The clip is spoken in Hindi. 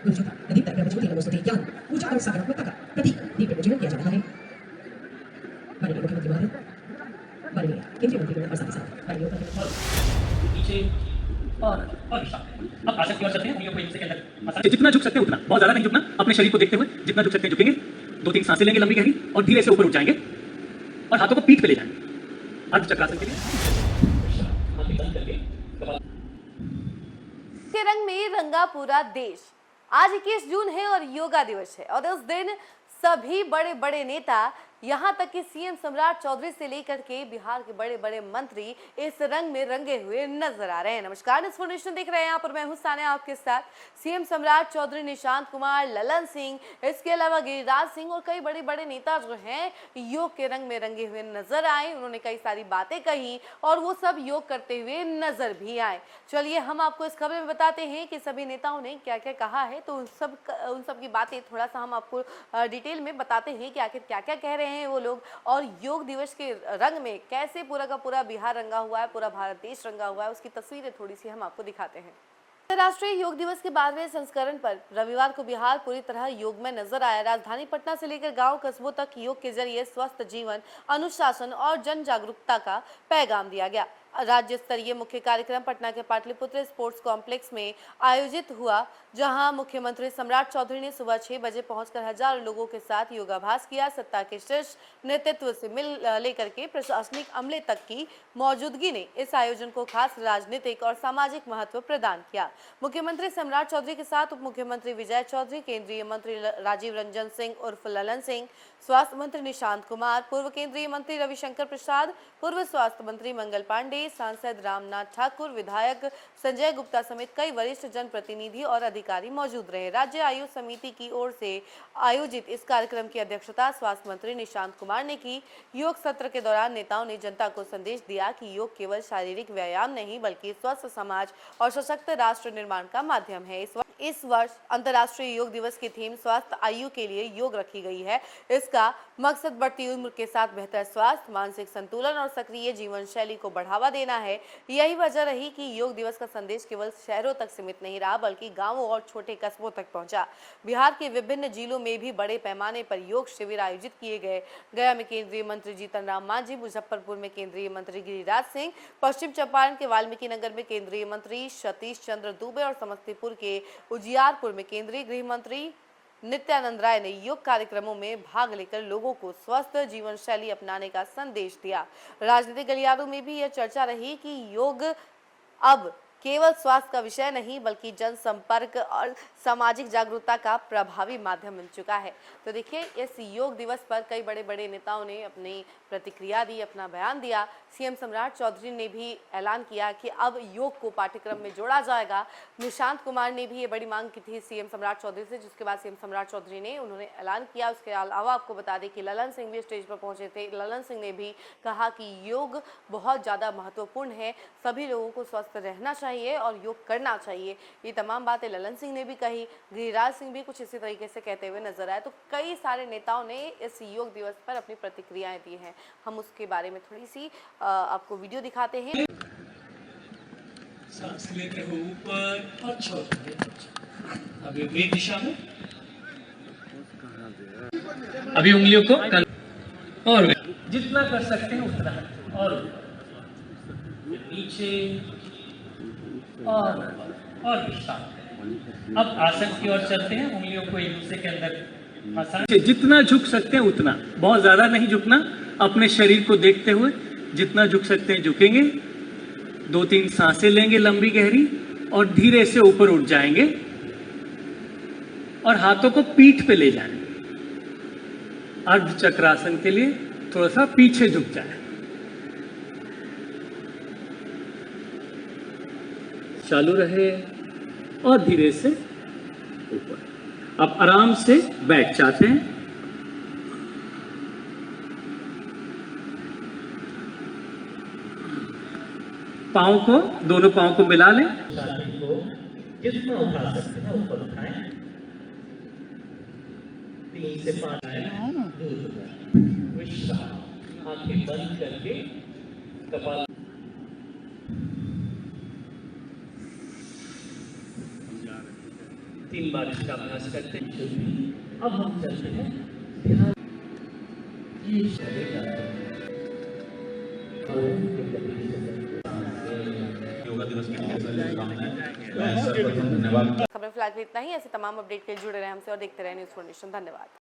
गुरुजी का अदीप तरह प्रज्वलित नमोस्तुते ज्ञान ऊर्जा और सकारात्मकता का प्रतीक दीप प्रज्वलन किया जा रहा है। माननीय मुख्यमंत्री महोदय, माननीय केंद्रीय मंत्री और साथ ही साथ माननीय नीचे और विशाल। अब आसन की ओर चलते हैं, उंगलियों को इनसे के अंदर मसाज। जितना झुक सकते हैं उतना, बहुत ज्यादा नहीं झुकना। अपने शरीर को देखते हुए जितना झुक सकते हैं झुकेंगे। 2-3 सांसें लेंगे लंबी गहरी और धीरे से ऊपर उठ जाएंगे और हाथों को पीठ पे ले जाएंगे। अर्ध चक्रासन के लिए आंखें बंद करके के रंग में रंगा पूरा देश। आज 21 जून है और योगा दिवस है और इस दिन सभी बड़े बड़े नेता, यहाँ तक कि सीएम सम्राट चौधरी से लेकर के बिहार के बड़े बड़े मंत्री इस रंग में रंगे हुए नजर आ रहे हैं। नमस्कार, इन्फॉर्मेशन देख रहे हैं यहाँ पर मैं हूँ सानिया आपके साथ। सीएम सम्राट चौधरी, निशांत कुमार, ललन सिंह, इसके अलावा गिरिराज सिंह और कई बड़े बड़े नेता जो हैं योग के रंग में रंगे हुए नजर आए। उन्होंने कई सारी बातें कही और वो सब योग करते हुए नजर भी आए। चलिए हम आपको इस खबर में बताते हैं कि सभी नेताओं ने क्या क्या कहा है, तो उन सब की बातें थोड़ा सा हम आपको डिटेल में बताते हैं कि आखिर क्या क्या कह रहे हैं वो लोग और योग दिवस के रंग में कैसे पूरा का पूरा बिहार रंगा हुआ है, पूरा भारत देश रंगा हुआ है, उसकी तस्वीरें थोड़ी सी हम आपको दिखाते हैं। अंतर्राष्ट्रीय योग दिवस के 12वें संस्करण पर रविवार को बिहार पूरी तरह योग में नजर आया। राजधानी पटना से लेकर गांव कस्बों तक योग के जरिए स्वस्थ जीवन, अनुशासन और जन जागरूकता का पैगाम दिया गया। राज्य स्तरीय मुख्य कार्यक्रम पटना के पाटलिपुत्र स्पोर्ट्स कॉम्प्लेक्स में आयोजित हुआ, जहां मुख्यमंत्री सम्राट चौधरी ने सुबह 6 बजे पहुंचकर हजारों लोगों के साथ योगाभ्यास किया। सत्ता के शीर्ष नेतृत्व से लेकर के प्रशासनिक अमले तक की मौजूदगी ने इस आयोजन को खास राजनीतिक और सामाजिक महत्व प्रदान किया। मुख्यमंत्री सम्राट चौधरी के साथ उप मुख्यमंत्री विजय चौधरी, केंद्रीय मंत्री राजीव रंजन सिंह उर्फ ललन सिंह, स्वास्थ्य मंत्री निशांत कुमार, पूर्व केंद्रीय मंत्री रविशंकर प्रसाद, पूर्व स्वास्थ्य मंत्री मंगल पांडे, सांसद रामनाथ ठाकुर, विधायक संजय गुप्ता समेत कई वरिष्ठ जनप्रतिनिधि और अधिकारी मौजूद रहे। राज्य आयुष समिति की ओर से आयोजित इस कार्यक्रम की अध्यक्षता स्वास्थ्य मंत्री निशांत कुमार ने की। योग सत्र के दौरान नेताओं ने जनता को संदेश दिया कि योग केवल शारीरिक व्यायाम नहीं बल्कि स्वस्थ समाज और सशक्त राष्ट्र निर्माण का माध्यम है। इस वर्ष अंतर्राष्ट्रीय योग दिवस की थीम स्वास्थ्य आयु के लिए योग रखी गई है। इसका मकसद बढ़ती उम्र के साथ बेहतर स्वास्थ्य, मानसिक संतुलन और सक्रिय जीवन शैली को बढ़ावा देना है। यही वजह रही कि योग दिवस का संदेश केवल शहरों तक सीमित नहीं रहा बल्कि गांवों और छोटे कस्बों तक पहुंचा। बिहार के विभिन्न जिलों में भी बड़े पैमाने पर योग शिविर आयोजित किए गए। गया में केंद्रीय मंत्री जीतन राम मांझी, मुजफ्फरपुर में केंद्रीय मंत्री गिरिराज सिंह, पश्चिम चंपारण के वाल्मीकि नगर में केंद्रीय मंत्री सतीश चंद्र दुबे और समस्तीपुर के उजियारपुर में केंद्रीय गृह मंत्री नित्यानंद राय ने योग कार्यक्रमों में भाग लेकर लोगों को स्वस्थ जीवन शैली अपनाने का संदेश दिया। राजनीतिक गलियारों में भी यह चर्चा रही कि योग अब केवल स्वास्थ्य का विषय नहीं बल्कि जनसंपर्क और सामाजिक जागरूकता का प्रभावी माध्यम बन चुका है। तो देखिए, इस योग दिवस पर कई बड़े बड़े नेताओं ने अपनी प्रतिक्रिया दी, अपना बयान दिया। सीएम सम्राट चौधरी ने भी ऐलान किया कि अब योग को पाठ्यक्रम में जोड़ा जाएगा। निशांत कुमार ने भी ये बड़ी मांग की थी सीएम सम्राट चौधरी से, जिसके बाद सीएम सम्राट चौधरी ने उन्होंने ऐलान किया। उसके अलावा आपको बता दें कि ललन सिंह भी स्टेज पर पहुंचे थे। ललन सिंह ने भी कहा कि योग बहुत ज़्यादा महत्वपूर्ण है, सभी लोगों को स्वस्थ रहना चाहिए और योग करना चाहिए। ये तमाम बातें ललन सिंह ने भी कही। गिरिराज सिंह भी कुछ इसी तरीके से कहते हुए नजर आए। तो कई सारे नेताओं ने इस योग दिवस पर अपनी प्रतिक्रियाएं दी हैं। हम उसके बारे में थोड़ी सी आपको वीडियो दिखाते हैं। सांस लेते हो ऊपर और छोड़ते हो। अभी विपरीत दिशा में, अभी उंगलियों को और जितना कर सकते हैं उतना, और नीचे और विशाल। अब आसन की ओर चलते हैं, उंगलियों को एक दूसरे के अंदर मसाज। जितना झुक सकते हैं उतना, बहुत ज्यादा नहीं झुकना। अपने शरीर को देखते हुए जितना झुक सकते हैं झुकेंगे। 2-3 सांसें लेंगे लंबी गहरी और धीरे से ऊपर उठ जाएंगे और हाथों को पीठ पे ले जाएंगे। अर्ध चक्रासन के लिए थोड़ा सा पीछे झुक जाए। चालू रहे और धीरे से ऊपर। अब आराम से बैठ जाते हैं। पांव को, दोनों पांव को मिला लें। जितना उठा सकते हैं ऊपर उठाएं। 3 से 5 आंखें बंद करके कपाल। 3 बार इसका अभ्यास करते हैं। अब हम चलते हैं ध्यान ये चलेगा योगा दिवस के लिए शुभकामनाएं। मैं सर्वप्रथम धन्यवाद। खबर फिलहाल के लिए इतना ही। ऐसे तमाम अपडेट के लिए जुड़े रहे हमसे और देखते रहे न्यूज़ फाउंडेशन। धन्यवाद।